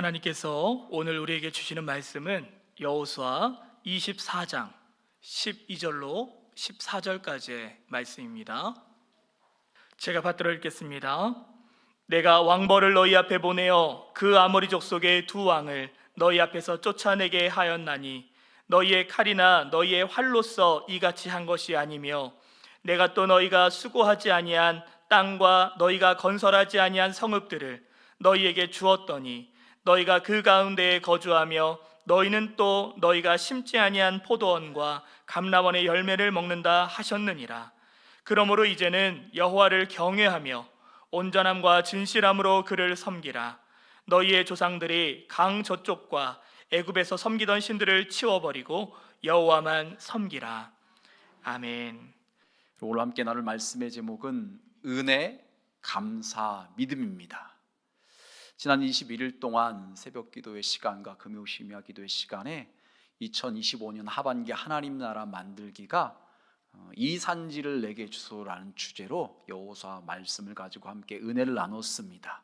하나님께서 오늘 우리에게 주시는 말씀은 여호수아 24장 12절로 14절까지의 말씀입니다. 제가 받들어 읽겠습니다. 내가 왕벌을 너희 앞에 보내어 그 아모리 족속의 두 왕을 너희 앞에서 쫓아내게 하였나니 너희의 칼이나 너희의 활로서 이같이 한 것이 아니며 내가 또 너희가 수고하지 아니한 땅과 너희가 건설하지 아니한 성읍들을 너희에게 주었더니 너희가 그 가운데에 거주하며 너희는 또 너희가 심지 아니한 포도원과 감람원의 열매를 먹는다 하셨느니라. 그러므로 이제는 여호와를 경외하며 온전함과 진실함으로 그를 섬기라. 너희의 조상들이 강 저쪽과 애굽에서 섬기던 신들을 치워버리고 여호와만 섬기라. 아멘. 오늘 함께 나눌 말씀의 제목은 은혜, 감사, 믿음입니다. 지난 21일 동안 새벽 기도의 시간과 금요 심야 기도의 시간에 2025년 하반기 하나님 나라 만들기가 이 산지를 내게 주소라는 주제로 여호수아 말씀을 가지고 함께 은혜를 나눴습니다.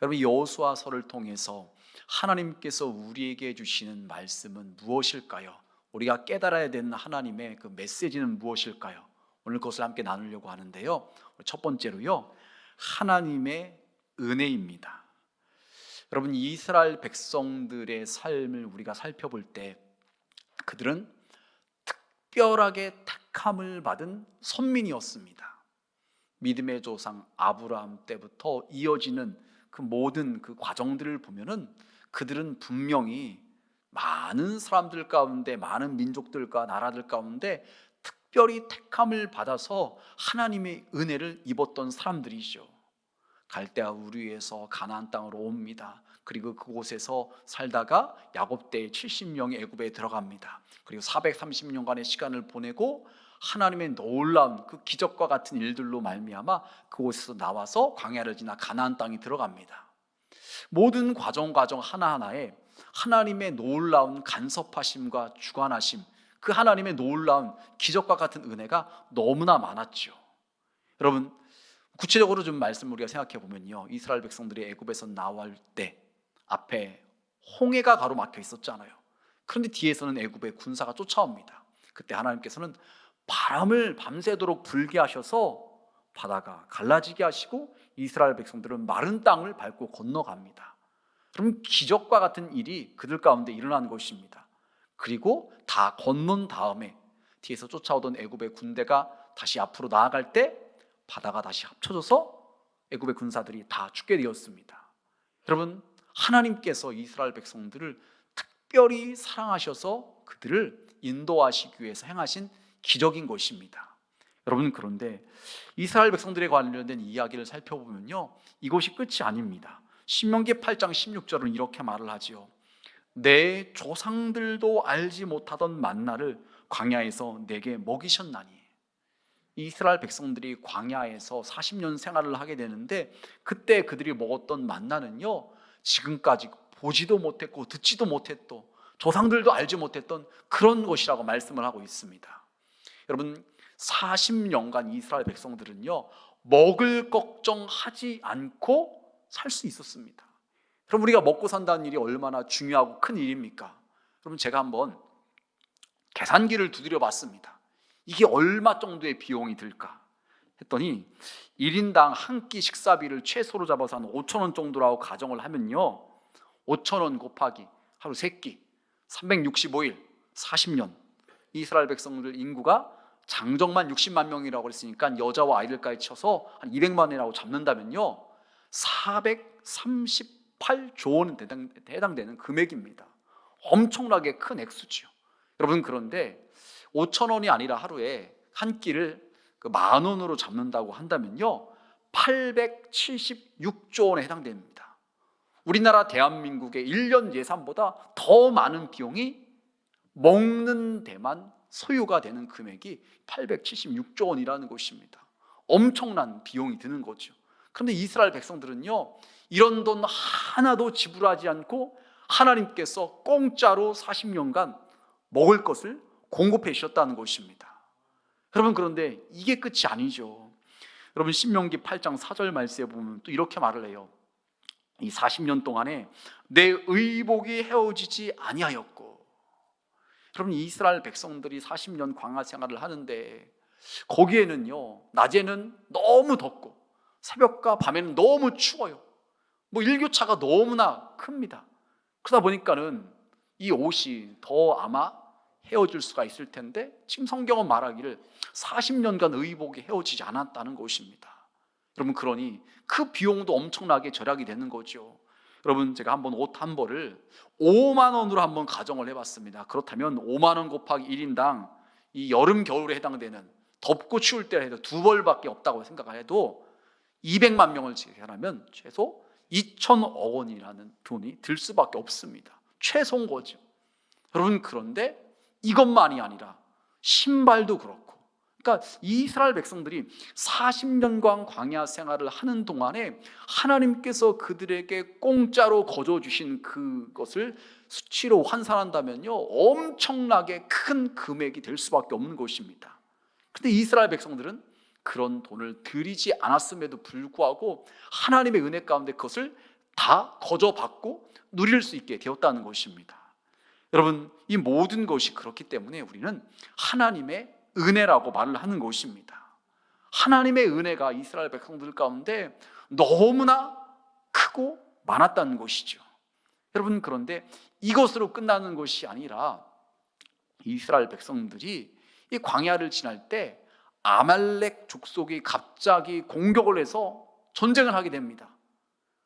여러분, 여호수아서를 통해서 하나님께서 우리에게 주시는 말씀은 무엇일까요? 우리가 깨달아야 되는 하나님의 그 메시지는 무엇일까요? 오늘 그것을 함께 나누려고 하는데요. 첫 번째로요, 하나님의 은혜입니다. 여러분, 이스라엘 백성들의 삶을 우리가 살펴볼 때 그들은 특별하게 택함을 받은 선민이었습니다. 믿음의 조상 아브라함 때부터 이어지는 그 모든 그 과정들을 보면은 그들은 분명히 많은 사람들 가운데, 많은 민족들과 나라들 가운데 특별히 택함을 받아서 하나님의 은혜를 입었던 사람들이죠. 갈대아 우르에서 가나안 땅으로 옵니다. 그리고 그곳에서 살다가 야곱 때 70명이 애굽에 들어갑니다. 그리고 430년간의 시간을 보내고 하나님의 놀라운 그 기적과 같은 일들로 말미암아 그곳에서 나와서 광야를 지나 가나안 땅에 들어갑니다. 모든 과정 하나하나에 하나님의 놀라운 간섭하심과 주관하심, 그 하나님의 놀라운 기적과 같은 은혜가 너무나 많았죠. 여러분, 구체적으로 좀 말씀을 우리가 생각해 보면요, 이스라엘 백성들이 애굽에서 나올 때 앞에 홍해가 가로막혀 있었잖아요. 그런데 뒤에서는 애굽의 군사가 쫓아옵니다. 그때 하나님께서는 바람을 밤새도록 불게 하셔서 바다가 갈라지게 하시고 이스라엘 백성들은 마른 땅을 밟고 건너갑니다. 그럼 기적과 같은 일이 그들 가운데 일어난 것입니다. 그리고 다 건넌 다음에 뒤에서 쫓아오던 애굽의 군대가 다시 앞으로 나아갈 때 바다가 다시 합쳐져서 애굽의 군사들이 다 죽게 되었습니다. 여러분, 하나님께서 이스라엘 백성들을 특별히 사랑하셔서 그들을 인도하시기 위해서 행하신 기적인 것입니다. 여러분, 그런데 이스라엘 백성들에 관련된 이야기를 살펴보면요, 이것이 끝이 아닙니다. 신명기 8장 16절은 이렇게 말을 하지요. 내 조상들도 알지 못하던 만나를 광야에서 내게 먹이셨나니. 이스라엘 백성들이 광야에서 40년 생활을 하게 되는데 그때 그들이 먹었던 만나는요, 지금까지 보지도 못했고 듣지도 못했던, 조상들도 알지 못했던 그런 것이라고 말씀을 하고 있습니다. 여러분, 40년간 이스라엘 백성들은요, 먹을 걱정하지 않고 살 수 있었습니다. 그럼 우리가 먹고 산다는 일이 얼마나 중요하고 큰 일입니까? 여러분, 제가 한번 계산기를 두드려 봤습니다. 이게 얼마 정도의 비용이 들까 했더니 1인당 한 끼 식사비를 최소로 잡아서 한 5,000원 정도라고 가정을 하면요, 5,000원 곱하기 하루 3끼 365일 40년, 이스라엘 백성들 인구가 장정만 60만 명이라고 했으니까 여자와 아이들까지 쳐서 한 200만이라고 잡는다면요, 438조 원 해당되는 금액입니다. 엄청나게 큰 액수죠. 여러분, 그런데 5,000원이 아니라 하루에 한 끼를 10,000원으로 잡는다고 한다면요, 876조 원에 해당됩니다. 우리나라 대한민국의 1년 예산보다 더 많은 비용이 먹는 데만 소요가 되는 금액이 876조 원이라는 것입니다. 엄청난 비용이 드는 거죠. 그런데 이스라엘 백성들은요, 이런 돈 하나도 지불하지 않고 하나님께서 공짜로 40년간 먹을 것을 공급해 주셨다는 것입니다. 여러분, 그런데 이게 끝이 아니죠. 여러분, 신명기 8장 4절 말씀에 보면 또 이렇게 말을 해요. 이 40년 동안에 내 의복이 헤어지지 아니하였고. 여러분, 이스라엘 백성들이 40년 광야 생활을 하는데 거기에는요, 낮에는 너무 덥고 새벽과 밤에는 너무 추워요. 뭐 일교차가 너무나 큽니다. 그러다 보니까는 이 옷이 더 아마 헤어질 수가 있을 텐데, 지금 성경은 말하기를 40년간 의복이 헤어지지 않았다는 것입니다. 여러분, 그러니 그 비용도 엄청나게 절약이 되는 거죠. 여러분, 제가 한번 옷 한 벌을 5만 원으로 한번 가정을 해봤습니다. 그렇다면 5만 원 곱하기 1인당 이 여름 겨울에 해당되는, 덥고 추울 때 해도 두 벌밖에 없다고 생각을 해도 200만 명을 계산하면 최소 2천억 원이라는 돈이 들 수밖에 없습니다. 최소인 거죠. 여러분, 그런데 이것만이 아니라 신발도 그렇고, 그러니까 이스라엘 백성들이 40년간 광야 생활을 하는 동안에 하나님께서 그들에게 공짜로 거저주신 그것을 수치로 환산한다면요, 엄청나게 큰 금액이 될 수밖에 없는 것입니다. 근데 이스라엘 백성들은 그런 돈을 들이지 않았음에도 불구하고 하나님의 은혜 가운데 그것을 다 거저받고 누릴 수 있게 되었다는 것입니다. 여러분, 이 모든 것이 그렇기 때문에 우리는 하나님의 은혜라고 말을 하는 것입니다. 하나님의 은혜가 이스라엘 백성들 가운데 너무나 크고 많았다는 것이죠. 여러분, 그런데 이것으로 끝나는 것이 아니라 이스라엘 백성들이 이 광야를 지날 때 아말렉 족속이 갑자기 공격을 해서 전쟁을 하게 됩니다.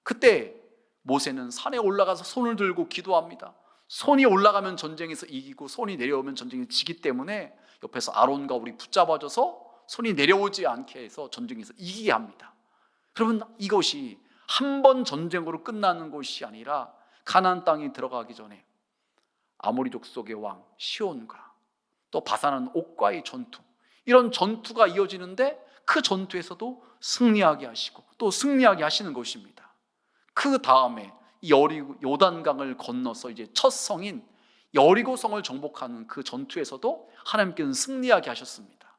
그때 모세는 산에 올라가서 손을 들고 기도합니다. 손이 올라가면 전쟁에서 이기고 손이 내려오면 전쟁에서 지기 때문에 옆에서 아론과 우리 붙잡아줘서 손이 내려오지 않게 해서 전쟁에서 이기게 합니다. 여러분, 이것이 한 번 전쟁으로 끝나는 것이 아니라 가나안 땅에 들어가기 전에 아모리 족속의 왕 시온과 또 바산한 옥과의 전투, 이런 전투가 이어지는데 그 전투에서도 승리하게 하시고 또 승리하게 하시는 것입니다. 그 다음에 요단강을 건너서 이제 첫 성인 여리고성을 정복하는 그 전투에서도 하나님께서는 승리하게 하셨습니다.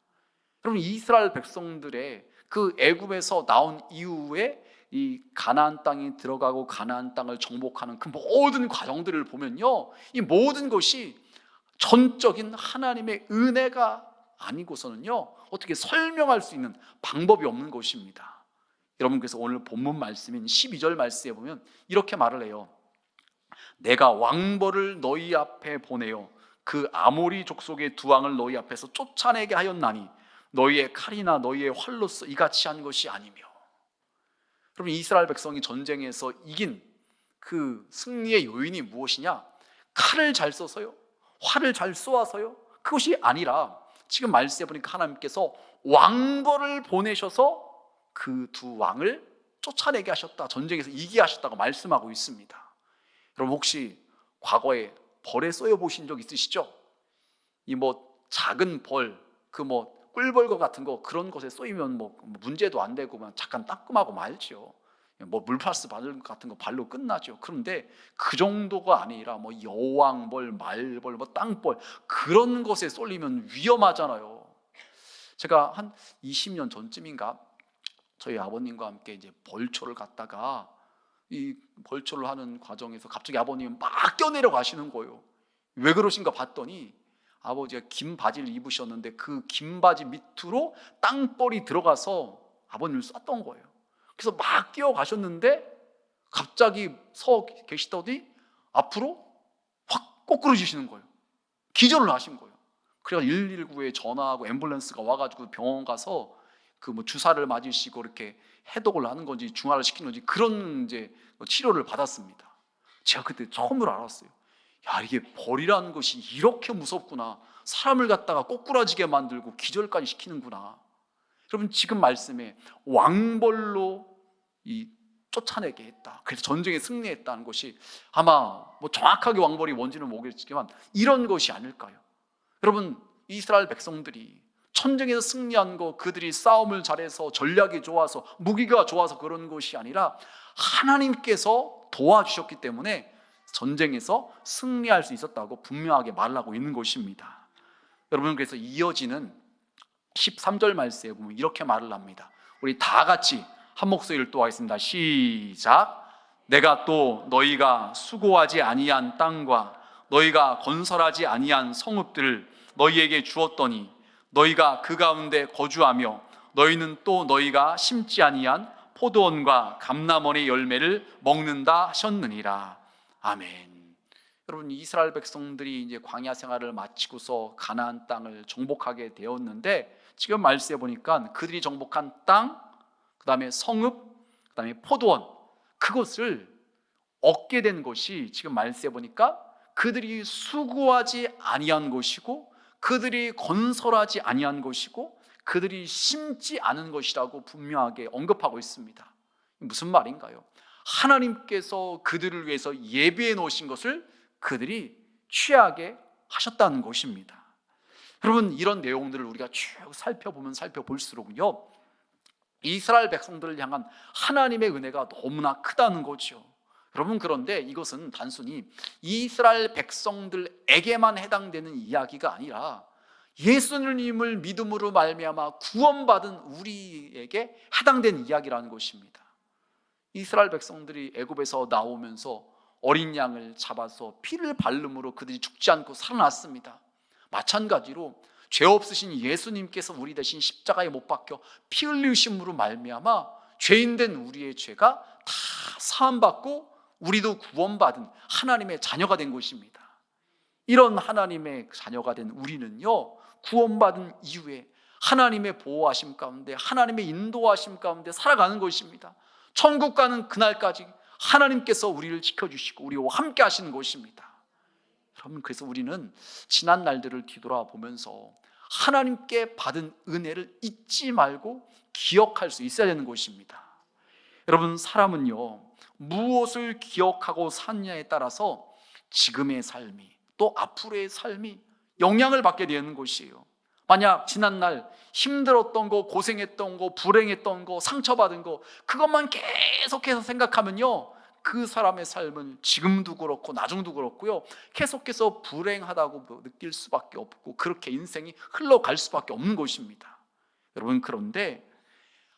여러분, 이스라엘 백성들의 그 애굽에서 나온 이후에 이 가나안 땅에 들어가고 가나안 땅을 정복하는 그 모든 과정들을 보면요, 이 모든 것이 전적인 하나님의 은혜가 아니고서는요, 어떻게 설명할 수 있는 방법이 없는 것입니다. 여러분, 그래서 오늘 본문 말씀인 12절 말씀에 보면 이렇게 말을 해요. 내가 왕벌을 너희 앞에 보내어 그 아모리 족속의 두 왕을 너희 앞에서 쫓아내게 하였나니 너희의 칼이나 너희의 활로서 이같이 한 것이 아니며. 여러분, 이스라엘 백성이 전쟁에서 이긴 그 승리의 요인이 무엇이냐? 칼을 잘 써서요, 활을 잘 쏘아서요, 그것이 아니라 지금 말씀해 보니까 하나님께서 왕벌을 보내셔서 그 두 왕을 쫓아내게 하셨다, 전쟁에서 이기게 하셨다고 말씀하고 있습니다. 여러분, 혹시 과거에 벌에 쏘여 보신 적 있으시죠? 이 뭐 작은 벌, 그 뭐 꿀벌거 같은 거, 그런 것에 쏘이면 뭐 문제도 안 되고 그냥 잠깐 따끔하고 말죠. 뭐 물파스 받을 것 같은 거 발로 끝나죠. 그런데 그 정도가 아니라 뭐 여왕벌, 말벌, 뭐 땅벌, 그런 것에 쏠리면 위험하잖아요. 제가 한 20년 전쯤인가 저희 아버님과 함께 이제 벌초를 갔다가 이 벌초를 하는 과정에서 갑자기 아버님이 막 뛰어내려 가시는 거예요. 왜 그러신가 봤더니 아버지가 긴 바지를 입으셨는데 그 긴 바지 밑으로 땅벌이 들어가서 아버님을 쐈던 거예요. 그래서 막 뛰어가셨는데 갑자기 서 계시더니 앞으로 확 꼬꾸러지시는 거예요. 기절을 하신 거예요. 그래서 119에 전화하고 앰뷸런스가 와가지고 병원 가서 그 뭐 주사를 맞으시고 이렇게 해독을 하는 건지 중화를 시키는 건지 그런 이제 치료를 받았습니다. 제가 그때 처음으로 알았어요. 야, 이게 벌이라는 것이 이렇게 무섭구나. 사람을 갖다가 꼬꾸라지게 만들고 기절까지 시키는구나. 여러분, 지금 말씀에 왕벌로 이 쫓아내게 했다, 그래서 전쟁에 승리했다는 것이 아마 뭐 정확하게 왕벌이 뭔지는 모르겠지만 이런 것이 아닐까요? 여러분, 이스라엘 백성들이 전쟁에서 승리한 거, 그들이 싸움을 잘해서 전략이 좋아서 무기가 좋아서 그런 것이 아니라 하나님께서 도와주셨기 때문에 전쟁에서 승리할 수 있었다고 분명하게 말하고 있는 것입니다. 여러분, 그래서 이어지는 13절 말씀에 보면 이렇게 말을 합니다. 우리 다 같이 한 목소리를 또 하겠습니다. 시작. 내가 또 너희가 수고하지 아니한 땅과 너희가 건설하지 아니한 성읍들을 너희에게 주었더니 너희가 그 가운데 거주하며 너희는 또 너희가 심지 아니한 포도원과 감람원의 열매를 먹는다 하셨느니라. 아멘. 여러분, 이스라엘 백성들이 이제 광야 생활을 마치고서 가나안 땅을 정복하게 되었는데, 지금 말씀해 보니까 그들이 정복한 땅, 그다음에 성읍, 그다음에 포도원, 그것을 얻게 된 것이 지금 말씀해 보니까 그들이 수고하지 아니한 것이고, 그들이 건설하지 아니한 것이고, 그들이 심지 않은 것이라고 분명하게 언급하고 있습니다. 무슨 말인가요? 하나님께서 그들을 위해서 예비해 놓으신 것을 그들이 취하게 하셨다는 것입니다. 여러분, 이런 내용들을 우리가 쭉 살펴보면 살펴볼수록요, 이스라엘 백성들을 향한 하나님의 은혜가 너무나 크다는 거죠. 여러분, 그런데 이것은 단순히 이스라엘 백성들에게만 해당되는 이야기가 아니라 예수님을 믿음으로 말미암아 구원받은 우리에게 해당되는 이야기라는 것입니다. 이스라엘 백성들이 애굽에서 나오면서 어린 양을 잡아서 피를 바름으로 그들이 죽지 않고 살아났습니다. 마찬가지로 죄 없으신 예수님께서 우리 대신 십자가에 못 박혀 피 흘리심으로 말미암아 죄인된 우리의 죄가 다 사함받고 우리도 구원받은 하나님의 자녀가 된 것입니다. 이런 하나님의 자녀가 된 우리는요, 구원받은 이후에 하나님의 보호하심 가운데, 하나님의 인도하심 가운데 살아가는 것입니다. 천국 가는 그날까지 하나님께서 우리를 지켜주시고 우리와 함께 하시는 것입니다. 여러분, 그래서 우리는 지난 날들을 뒤돌아보면서 하나님께 받은 은혜를 잊지 말고 기억할 수 있어야 되는 것입니다. 여러분, 사람은요, 무엇을 기억하고 사느냐에 따라서 지금의 삶이 또 앞으로의 삶이 영향을 받게 되는 것이에요. 만약 지난날 힘들었던 거, 고생했던 거, 불행했던 거, 상처받은 거, 그것만 계속해서 생각하면요, 그 사람의 삶은 지금도 그렇고 나중도 그렇고요, 계속해서 불행하다고 느낄 수밖에 없고 그렇게 인생이 흘러갈 수밖에 없는 것입니다. 여러분, 그런데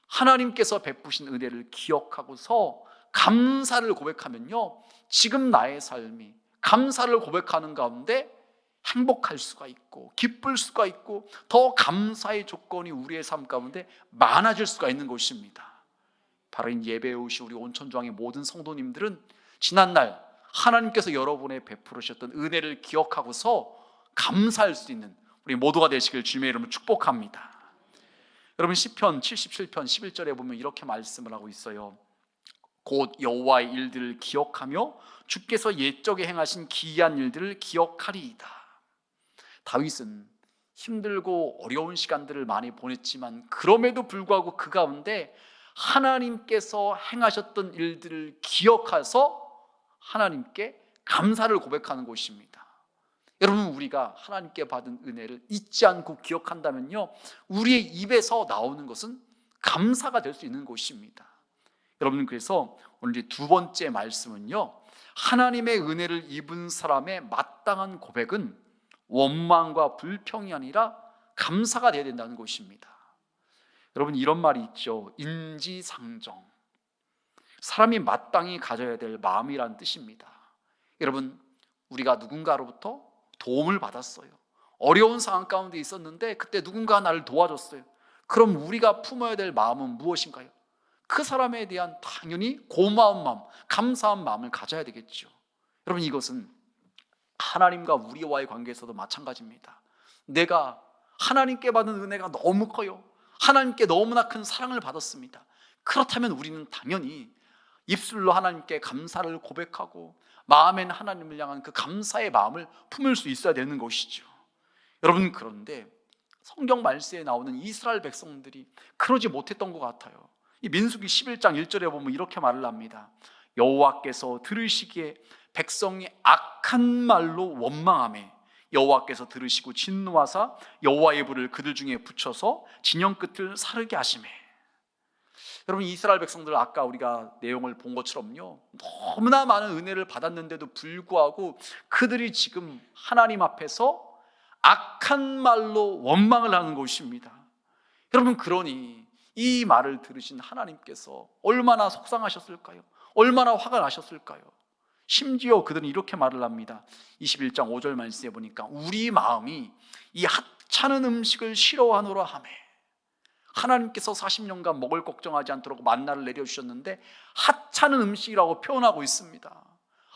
하나님께서 베푸신 은혜를 기억하고서 감사를 고백하면요, 지금 나의 삶이 감사를 고백하는 가운데 행복할 수가 있고 기쁠 수가 있고 더 감사의 조건이 우리의 삶 가운데 많아질 수가 있는 것입니다. 바로 이 예배에 오신 우리 온천중앙의 모든 성도님들은 지난날 하나님께서 여러분의 베풀으셨던 은혜를 기억하고서 감사할 수 있는 우리 모두가 되시길 주님의 이름으로 축복합니다. 여러분, 시편 77편 11절에 보면 이렇게 말씀을 하고 있어요. 곧 여호와의 일들을 기억하며 주께서 옛적에 행하신 기이한 일들을 기억하리이다. 다윗은 힘들고 어려운 시간들을 많이 보냈지만 그럼에도 불구하고 그 가운데 하나님께서 행하셨던 일들을 기억해서 하나님께 감사를 고백하는 것입니다. 여러분, 우리가 하나님께 받은 은혜를 잊지 않고 기억한다면요, 우리의 입에서 나오는 것은 감사가 될 수 있는 것입니다. 여러분, 그래서 오늘 이제 두 번째 말씀은요, 하나님의 은혜를 입은 사람의 마땅한 고백은 원망과 불평이 아니라 감사가 되어야 된다는 것입니다. 여러분, 이런 말이 있죠. 인지상정. 사람이 마땅히 가져야 될 마음이란 뜻입니다. 여러분, 우리가 누군가로부터 도움을 받았어요. 어려운 상황 가운데 있었는데 그때 누군가 나를 도와줬어요. 그럼 우리가 품어야 될 마음은 무엇인가요? 그 사람에 대한 당연히 고마운 마음, 감사한 마음을 가져야 되겠죠. 여러분, 이것은 하나님과 우리와의 관계에서도 마찬가지입니다. 내가 하나님께 받은 은혜가 너무 커요. 하나님께 너무나 큰 사랑을 받았습니다. 그렇다면 우리는 당연히 입술로 하나님께 감사를 고백하고 마음에는 하나님을 향한 그 감사의 마음을 품을 수 있어야 되는 것이죠. 여러분, 그런데 성경 말씀에 나오는 이스라엘 백성들이 그러지 못했던 것 같아요. 이 민수기 11장 1절에 보면 이렇게 말을 합니다. 여호와께서 들으시기에 백성이 악한 말로 원망하매 여호와께서 들으시고 진노하사 여호와의 불을 그들 중에 붙여서 진영 끝을 사르게 하시매. 여러분, 이스라엘 백성들 아까 우리가 내용을 본 것처럼요, 너무나 많은 은혜를 받았는데도 불구하고 그들이 지금 하나님 앞에서 악한 말로 원망을 하는 것입니다. 여러분, 그러니 이 말을 들으신 하나님께서 얼마나 속상하셨을까요? 얼마나 화가 나셨을까요? 심지어 그들은 이렇게 말을 합니다. 21장 5절 말씀에 보니까 우리 마음이 이 하찮은 음식을 싫어하노라 하매, 하나님께서 40년간 먹을 걱정하지 않도록 만나를 내려주셨는데 하찮은 음식이라고 표현하고 있습니다.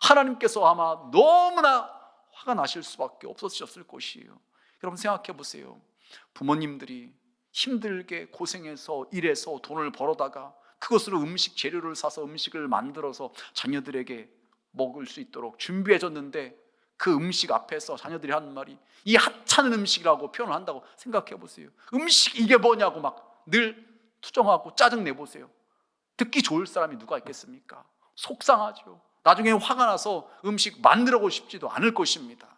하나님께서 아마 너무나 화가 나실 수밖에 없으셨을 것이에요. 여러분 생각해 보세요. 부모님들이 힘들게 고생해서 일해서 돈을 벌어다가 그것으로 음식 재료를 사서 음식을 만들어서 자녀들에게 먹을 수 있도록 준비해줬는데 그 음식 앞에서 자녀들이 하는 말이 이 하찮은 음식이라고 표현을 한다고 생각해 보세요. 음식 이게 뭐냐고 막 늘 투정하고 짜증 내보세요. 듣기 좋을 사람이 누가 있겠습니까? 속상하죠. 나중에 화가 나서 음식 만들고 싶지도 않을 것입니다.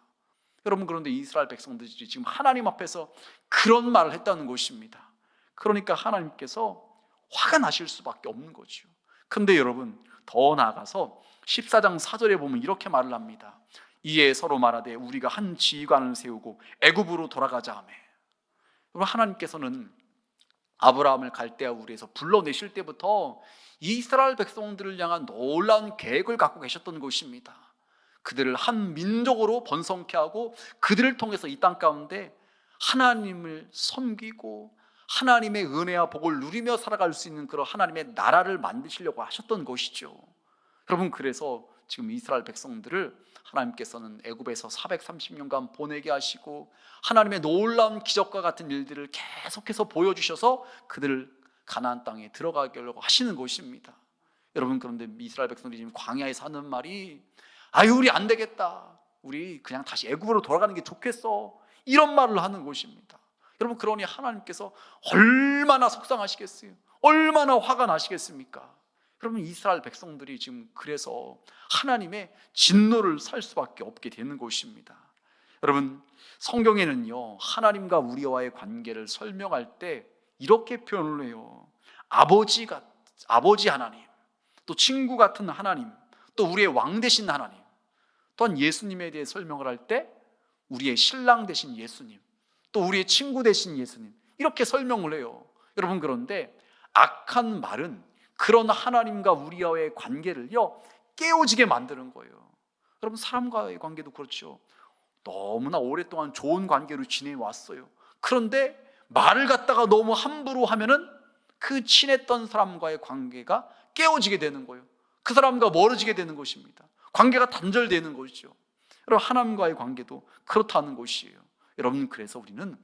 여러분, 그런데 이스라엘 백성들이 지금 하나님 앞에서 그런 말을 했다는 것입니다. 그러니까 하나님께서 화가 나실 수밖에 없는 거죠. 그런데 여러분, 더 나아가서 14장 4절에 보면 이렇게 말을 합니다. 이에 서로 말하되 우리가 한 지휘관을 세우고 애굽으로 돌아가자 하며. 여러분, 하나님께서는 아브라함을 갈대아 우리에서 불러내실 때부터 이스라엘 백성들을 향한 놀라운 계획을 갖고 계셨던 것입니다. 그들을 한 민족으로 번성케 하고 그들을 통해서 이 땅 가운데 하나님을 섬기고 하나님의 은혜와 복을 누리며 살아갈 수 있는 그런 하나님의 나라를 만드시려고 하셨던 것이죠. 여러분, 그래서 지금 이스라엘 백성들을 하나님께서는 애굽에서 430년간 보내게 하시고 하나님의 놀라운 기적과 같은 일들을 계속해서 보여주셔서 그들을 가나안 땅에 들어가게 하려고 하시는 것입니다. 여러분, 그런데 이스라엘 백성들이 지금 광야에서 하는 말이 우리 안 되겠다, 우리 그냥 다시 애굽으로 돌아가는 게 좋겠어, 이런 말을 하는 것입니다. 여러분, 그러니 하나님께서 얼마나 속상하시겠어요? 얼마나 화가 나시겠습니까? 여러분, 이스라엘 백성들이 지금 그래서 하나님의 진노를 살 수밖에 없게 되는 것입니다. 여러분, 성경에는요, 하나님과 우리와의 관계를 설명할 때 이렇게 표현을 해요. 아버지 하나님, 또 친구 같은 하나님, 또 우리의 왕 되신 하나님, 또한 예수님에 대해 설명을 할 때 우리의 신랑 되신 예수님, 또 우리의 친구 되신 예수님, 이렇게 설명을 해요. 여러분, 그런데 악한 말은 그런 하나님과 우리와의 관계를요 깨어지게 만드는 거예요. 여러분, 사람과의 관계도 그렇죠. 너무나 오랫동안 좋은 관계로 지내왔어요. 그런데 말을 갖다가 너무 함부로 하면은 그 친했던 사람과의 관계가 깨어지게 되는 거예요. 그 사람과 멀어지게 되는 것입니다. 관계가 단절되는 것이죠. 여러분, 하나님과의 관계도 그렇다는 것이에요. 여러분, 그래서 우리는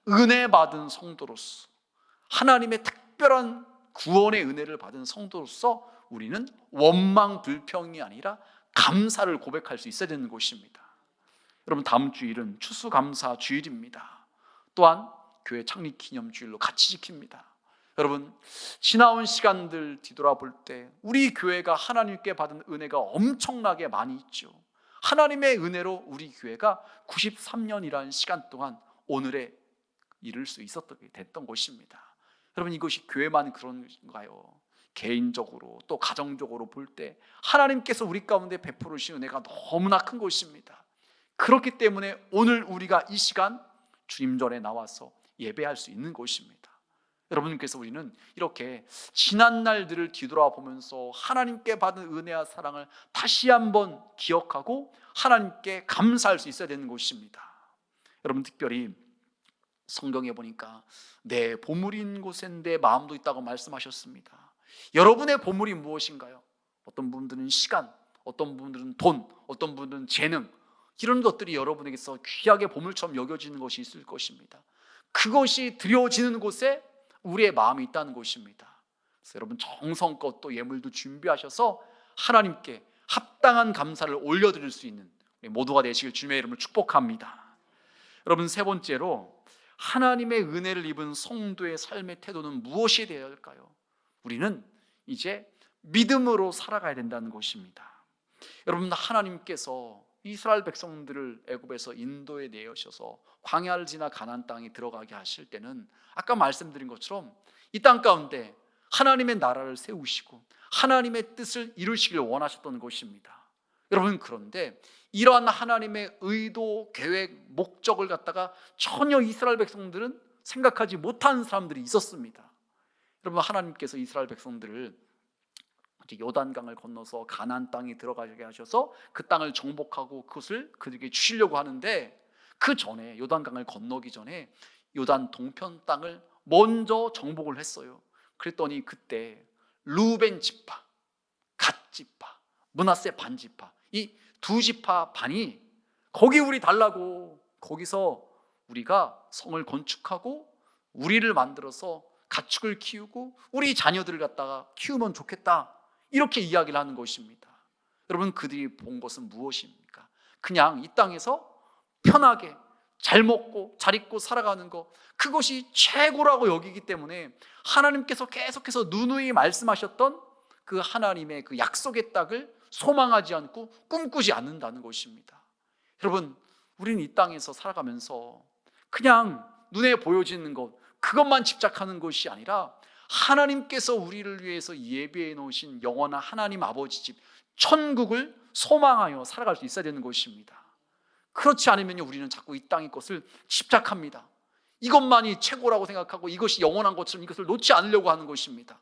은혜 받은 성도로서, 하나님의 특별한 구원의 은혜를 받은 성도로서 우리는 원망 불평이 아니라 감사를 고백할 수 있어야 되는 것입니다. 여러분, 다음 주일은 추수감사 주일입니다. 또한 교회 창립 기념 주일로 같이 지킵니다. 여러분, 지나온 시간들 뒤돌아볼 때 우리 교회가 하나님께 받은 은혜가 엄청나게 많이 있죠. 하나님의 은혜로 우리 교회가 93년이라는 시간 동안 오늘에 이룰 수 있었던 됐던 것입니다. 여러분, 이것이 교회만 그런가요? 개인적으로 또 가정적으로 볼 때 하나님께서 우리 가운데 베푸르신 은혜가 너무나 큰 것입니다. 그렇기 때문에 오늘 우리가 이 시간 주님 전에 나와서 예배할 수 있는 것입니다. 여러분, 그래서 우리는 이렇게 지난 날들을 뒤돌아보면서 하나님께 받은 은혜와 사랑을 다시 한번 기억하고 하나님께 감사할 수 있어야 되는 것입니다. 여러분, 특별히 성경에 보니까 내 보물인 곳에 내 마음도 있다고 말씀하셨습니다. 여러분의 보물이 무엇인가요? 어떤 분들은 시간, 어떤 분들은 돈, 어떤 분들은 재능, 이런 것들이 여러분에게서 귀하게 보물처럼 여겨지는 것이 있을 것입니다. 그것이 드려지는 곳에 우리의 마음이 있다는 것입니다. 그래서 여러분, 정성껏 또 예물도 준비하셔서 하나님께 합당한 감사를 올려드릴 수 있는 우리 모두가 되시길 주님의 이름으로 축복합니다. 여러분, 세 번째로 하나님의 은혜를 입은 성도의 삶의 태도는 무엇이 되어야 할까요? 우리는 이제 믿음으로 살아가야 된다는 것입니다. 여러분, 하나님께서 이스라엘 백성들을 애굽에서 인도에 내어셔서 광야를 지나 가나안 땅에 들어가게 하실 때는 아까 말씀드린 것처럼 이 땅 가운데 하나님의 나라를 세우시고 하나님의 뜻을 이루시길 원하셨던 것입니다. 여러분, 그런데 이러한 하나님의 의도, 계획, 목적을 갖다가 전혀 이스라엘 백성들은 생각하지 못한 사람들이 있었습니다. 여러분, 하나님께서 이스라엘 백성들을 이제 요단강을 건너서 가나안 땅에 들어가게 하셔서 그 땅을 정복하고 그것을 그들에게 주시려고 하는데, 그 전에 요단강을 건너기 전에 요단 동편 땅을 먼저 정복을 했어요. 그랬더니 그때 루벤 지파, 갓 지파, 므낫세 반 지파, 이 두 지파 반이 거기 우리 달라고, 거기서 우리가 성을 건축하고 우리를 만들어서 가축을 키우고 우리 자녀들을 갖다가 키우면 좋겠다, 이렇게 이야기를 하는 것입니다. 여러분, 그들이 본 것은 무엇입니까? 그냥 이 땅에서 편하게 잘 먹고 잘 입고 살아가는 것, 그것이 최고라고 여기기 때문에 하나님께서 계속해서 누누이 말씀하셨던 그 하나님의 그 약속의 땅을 소망하지 않고 꿈꾸지 않는다는 것입니다. 여러분, 우리는 이 땅에서 살아가면서 그냥 눈에 보여지는 것, 그것만 집착하는 것이 아니라 하나님께서 우리를 위해서 예비해 놓으신 영원한 하나님 아버지 집 천국을 소망하여 살아갈 수 있어야 되는 것입니다. 그렇지 않으면 우리는 자꾸 이 땅의 것을 집착합니다. 이것만이 최고라고 생각하고 이것이 영원한 것처럼 이것을 놓지 않으려고 하는 것입니다.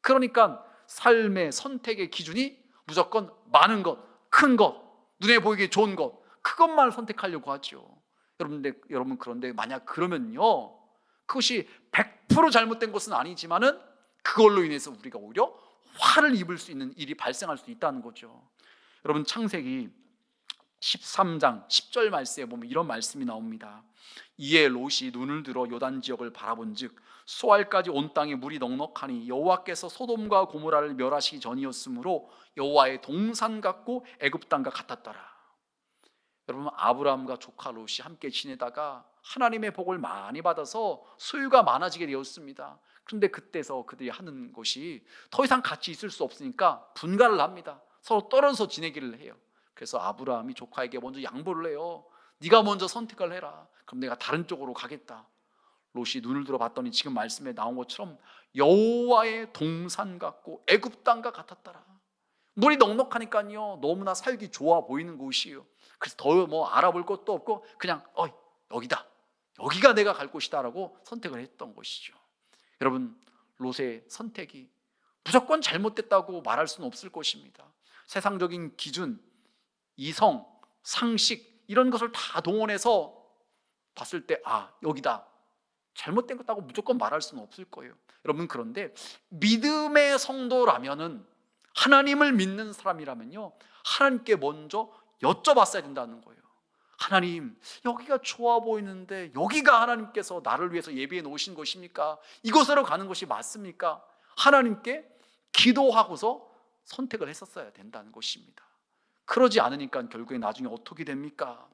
그러니까 삶의 선택의 기준이 무조건 많은 것, 큰 것, 눈에 보이기 좋은 것, 그것만 선택하려고 하죠. 여러분, 그런데 만약 그러면요, 그것이 100% 잘못된 것은 아니지만은 그걸로 인해서 우리가 오히려 화를 입을 수 있는 일이 발생할 수 있다는 거죠. 여러분, 창세기 13장 10절 말씀에 보면 이런 말씀이 나옵니다. 이에 롯이 눈을 들어 요단 지역을 바라본즉 소알까지 온 땅에 물이 넉넉하니 여호와께서 소돔과 고모라를 멸하시기 전이었으므로 여호와의 동산 같고 애굽 땅과 같았더라. 여러분, 아브라함과 조카 롯이 함께 지내다가 하나님의 복을 많이 받아서 소유가 많아지게 되었습니다. 그런데 그때서 그들이 하는 것이 더 이상 같이 있을 수 없으니까 분가를 합니다. 서로 떨어져서 지내기를 해요. 그래서 아브라함이 조카에게 먼저 양보를 해요. 네가 먼저 선택을 해라. 그럼 내가 다른 쪽으로 가겠다. 롯이 눈을 들어봤더니 지금 말씀에 나온 것처럼 여호와의 동산 같고 애굽 땅과 같았더라. 물이 넉넉하니까요, 너무나 살기 좋아 보이는 곳이에요. 그래서 더 뭐 알아볼 것도 없고 그냥 여기다, 여기가 내가 갈 곳이다라고 선택을 했던 것이죠. 여러분, 롯의 선택이 무조건 잘못됐다고 말할 수는 없을 것입니다. 세상적인 기준, 이성, 상식, 이런 것을 다 동원해서 봤을 때 여기다, 잘못된 것다고 무조건 말할 수는 없을 거예요. 여러분, 그런데 믿음의 성도라면은, 하나님을 믿는 사람이라면요, 하나님께 먼저 여쭤봤어야 된다는 거예요. 하나님, 여기가 좋아 보이는데 여기가 하나님께서 나를 위해서 예비해 놓으신 것입니까? 이곳으로 가는 것이 맞습니까? 하나님께 기도하고서 선택을 했었어야 된다는 것입니다. 그러지 않으니까 결국에 나중에 어떻게 됩니까?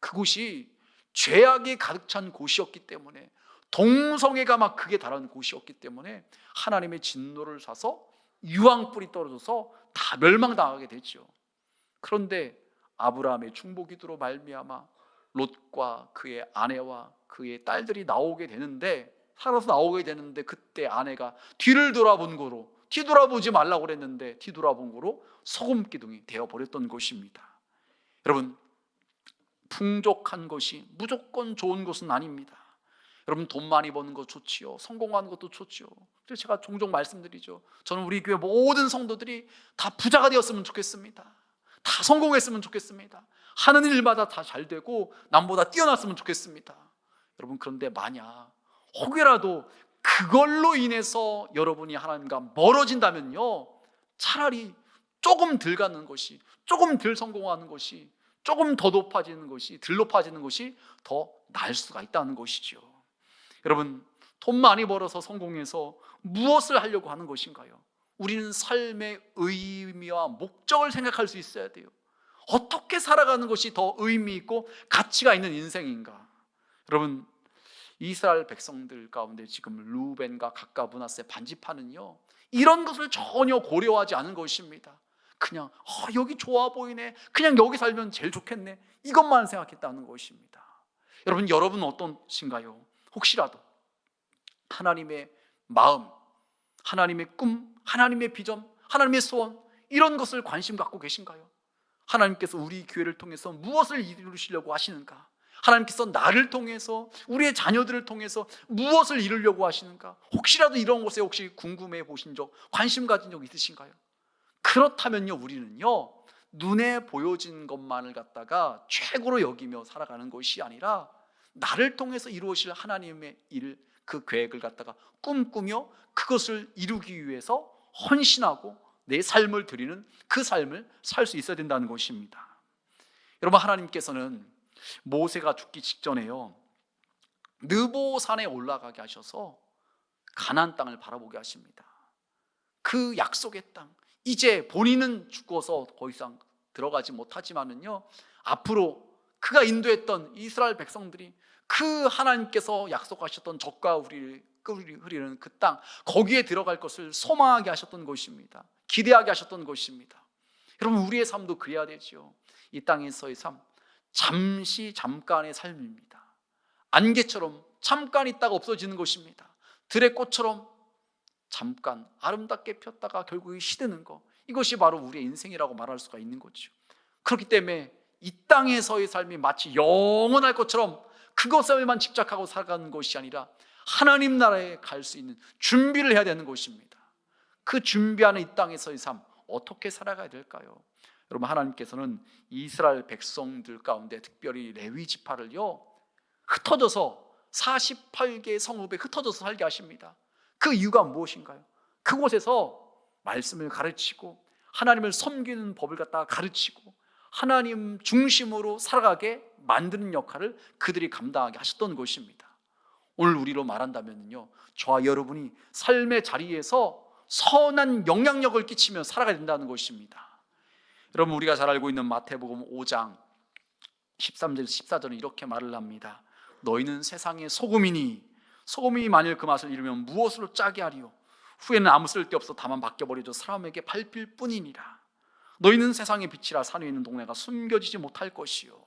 그곳이 죄악이 가득 찬 곳이었기 때문에, 동성애가 막 극에 달하는 곳이었기 때문에 하나님의 진노를 사서 유황불이 떨어져서 다 멸망당하게 됐죠. 그런데 아브라함의 중보기도로 말미암아 롯과 그의 아내와 그의 딸들이 나오게 되는데, 살아서 나오게 되는데, 그때 아내가 뒤를 돌아본 거로, 뒤돌아보지 말라고 그랬는데 뒤돌아본 거로 소금기둥이 되어버렸던 것입니다. 여러분, 풍족한 것이 무조건 좋은 것은 아닙니다. 여러분, 돈 많이 버는 거 좋지요. 성공하는 것도 좋지요. 그래서 제가 종종 말씀드리죠. 저는 우리 교회 모든 성도들이 다 부자가 되었으면 좋겠습니다. 다 성공했으면 좋겠습니다. 하는 일마다 다 잘 되고 남보다 뛰어났으면 좋겠습니다. 여러분, 그런데 만약 혹여라도 그걸로 인해서 여러분이 하나님과 멀어진다면요, 차라리 조금 덜 가는 것이, 조금 덜 성공하는 것이, 조금 더 높아지는 것이, 덜 높아지는 것이 더 나을 수가 있다는 것이죠. 여러분, 돈 많이 벌어서 성공해서 무엇을 하려고 하는 것인가요? 우리는 삶의 의미와 목적을 생각할 수 있어야 돼요. 어떻게 살아가는 것이 더 의미 있고 가치가 있는 인생인가? 여러분, 이스라엘 백성들 가운데 지금 루벤과 갓과 므낫세 반지파는요, 이런 것을 전혀 고려하지 않은 것입니다. 그냥 여기 좋아 보이네, 그냥 여기 살면 제일 좋겠네, 이것만 생각했다는 것입니다. 여러분은 어떠신가요? 혹시라도 하나님의 마음, 하나님의 꿈, 하나님의 비전, 하나님의 소원, 이런 것을 관심 갖고 계신가요? 하나님께서 우리 교회를 통해서 무엇을 이루시려고 하시는가? 하나님께서 나를 통해서, 우리의 자녀들을 통해서 무엇을 이루려고 하시는가? 혹시라도 이런 것에 혹시 궁금해 보신 적, 관심 가진 적 있으신가요? 그렇다면요, 우리는요 눈에 보여진 것만을 갖다가 최고로 여기며 살아가는 것이 아니라 나를 통해서 이루어질 하나님의 일, 그 계획을 갖다가 꿈꾸며 그것을 이루기 위해서 헌신하고 내 삶을 드리는 그 삶을 살 수 있어야 된다는 것입니다. 여러분, 하나님께서는 모세가 죽기 직전에요 느보산에 올라가게 하셔서 가나안 땅을 바라보게 하십니다. 그 약속의 땅, 이제 본인은 죽어서 더 이상 들어가지 못하지만은요 앞으로 그가 인도했던 이스라엘 백성들이 그 하나님께서 약속하셨던 젖과 우리를 흐리는 그 땅, 거기에 들어갈 것을 소망하게 하셨던 것입니다. 기대하게 하셨던 것입니다. 여러분, 우리의 삶도 그래야 되죠. 이 땅에서의 삶, 잠깐의 삶입니다. 안개처럼 잠깐 있다가 없어지는 것입니다. 들의 꽃처럼 잠깐 아름답게 폈다가 결국에 시드는 것, 이것이 바로 우리의 인생이라고 말할 수가 있는 거죠. 그렇기 때문에 이 땅에서의 삶이 마치 영원할 것처럼 그것에만 집착하고 살아가는 것이 아니라 하나님 나라에 갈 수 있는 준비를 해야 되는 것입니다. 그 준비하는 이 땅에서의 삶, 어떻게 살아가야 될까요? 여러분, 하나님께서는 이스라엘 백성들 가운데 특별히 레위 지파를요 흩어져서 48개의 성읍에 흩어져서 살게 하십니다. 그 이유가 무엇인가요? 그곳에서 말씀을 가르치고 하나님을 섬기는 법을 갖다가 가르치고 하나님 중심으로 살아가게 만드는 역할을 그들이 감당하게 하셨던 것입니다. 오늘 우리로 말한다면요, 저와 여러분이 삶의 자리에서 선한 영향력을 끼치며 살아가야 된다는 것입니다. 여러분, 우리가 잘 알고 있는 마태복음 5장 13절 14절은 이렇게 말을 합니다. 너희는 세상의 소금이니 소금이 만일 그 맛을 잃으면 무엇으로 짜게 하리요? 후에는 아무 쓸데없어 다만 바뀌어버려져 사람에게 밟힐 뿐이니라. 너희는 세상의 빛이라 산 위에 있는 동네가 숨겨지지 못할 것이요.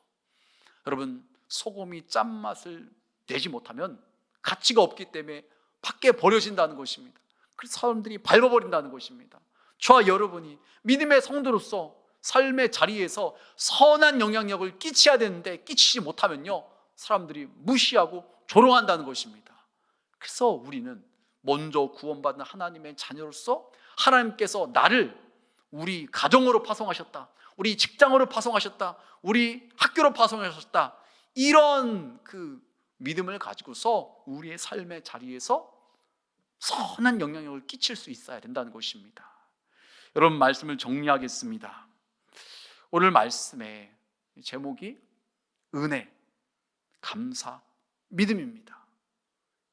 여러분, 소금이 짠맛을 내지 못하면 가치가 없기 때문에 밖에 버려진다는 것입니다. 그래서 사람들이 밟아버린다는 것입니다. 저와 여러분이 믿음의 성도로서 삶의 자리에서 선한 영향력을 끼쳐야 되는데 끼치지 못하면요 사람들이 무시하고 조롱한다는 것입니다. 그래서 우리는 먼저 구원받은 하나님의 자녀로서 하나님께서 나를 우리 가정으로 파송하셨다, 우리 직장으로 파송하셨다, 우리 학교로 파송하셨다, 이런 그 믿음을 가지고서 우리의 삶의 자리에서 선한 영향력을 끼칠 수 있어야 된다는 것입니다. 여러분, 말씀을 정리하겠습니다. 오늘 말씀의 제목이 은혜, 감사, 믿음입니다.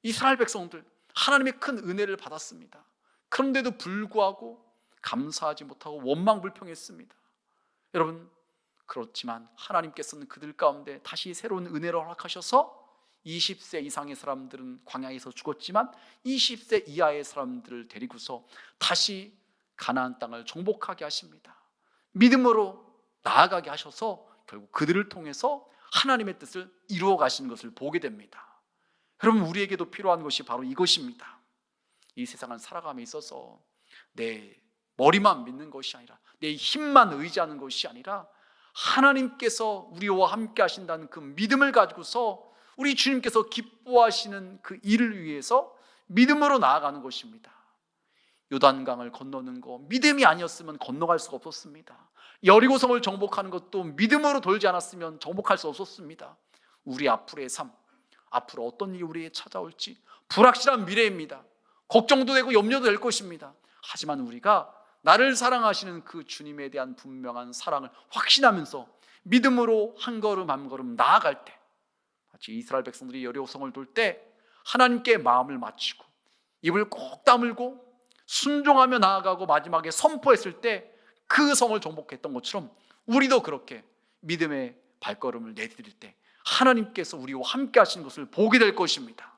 이스라엘 백성들 하나님의 큰 은혜를 받았습니다. 그런데도 불구하고 감사하지 못하고 원망불평했습니다. 여러분, 그렇지만 하나님께서는 그들 가운데 다시 새로운 은혜를 허락하셔서 20세 이상의 사람들은 광야에서 죽었지만 20세 이하의 사람들을 데리고서 다시 가나안 땅을 정복하게 하십니다. 믿음으로 나아가게 하셔서 결국 그들을 통해서 하나님의 뜻을 이루어 가시는 것을 보게 됩니다. 여러분, 우리에게도 필요한 것이 바로 이것입니다. 이 세상을 살아감에 있어서 내 머리만 믿는 것이 아니라 내 힘만 의지하는 것이 아니라 하나님께서 우리와 함께 하신다는 그 믿음을 가지고서 우리 주님께서 기뻐하시는 그 일을 위해서 믿음으로 나아가는 것입니다. 요단강을 건너는 거 믿음이 아니었으면 건너갈 수가 없었습니다. 여리고성을 정복하는 것도 믿음으로 돌지 않았으면 정복할 수 없었습니다. 우리 앞으로의 삶, 앞으로 어떤 일이 우리에게 찾아올지 불확실한 미래입니다. 걱정도 되고 염려도 될 것입니다. 하지만 우리가 나를 사랑하시는 그 주님에 대한 분명한 사랑을 확신하면서 믿음으로 한 걸음 한 걸음 나아갈 때, 마치 이스라엘 백성들이 여리고성을 돌 때 하나님께 마음을 맞추고 입을 꼭 다물고 순종하며 나아가고 마지막에 선포했을 때 그 성을 정복했던 것처럼 우리도 그렇게 믿음의 발걸음을 내디딜 때 하나님께서 우리와 함께 하시는 것을 보게 될 것입니다.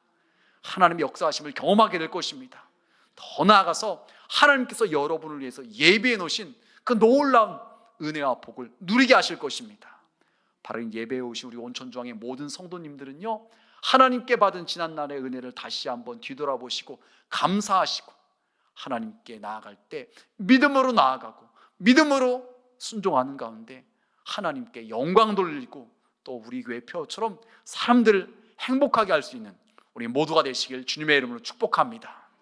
하나님의 역사하심을 경험하게 될 것입니다. 더 나아가서 하나님께서 여러분을 위해서 예비해 놓으신 그 놀라운 은혜와 복을 누리게 하실 것입니다. 바로 예배에 오신 우리 온천중앙의 모든 성도님들은요, 하나님께 받은 지난날의 은혜를 다시 한번 뒤돌아보시고 감사하시고 하나님께 나아갈 때 믿음으로 나아가고 믿음으로 순종하는 가운데 하나님께 영광 돌리고 또 우리 교회 표처럼 사람들을 행복하게 할 수 있는 우리 모두가 되시길 주님의 이름으로 축복합니다.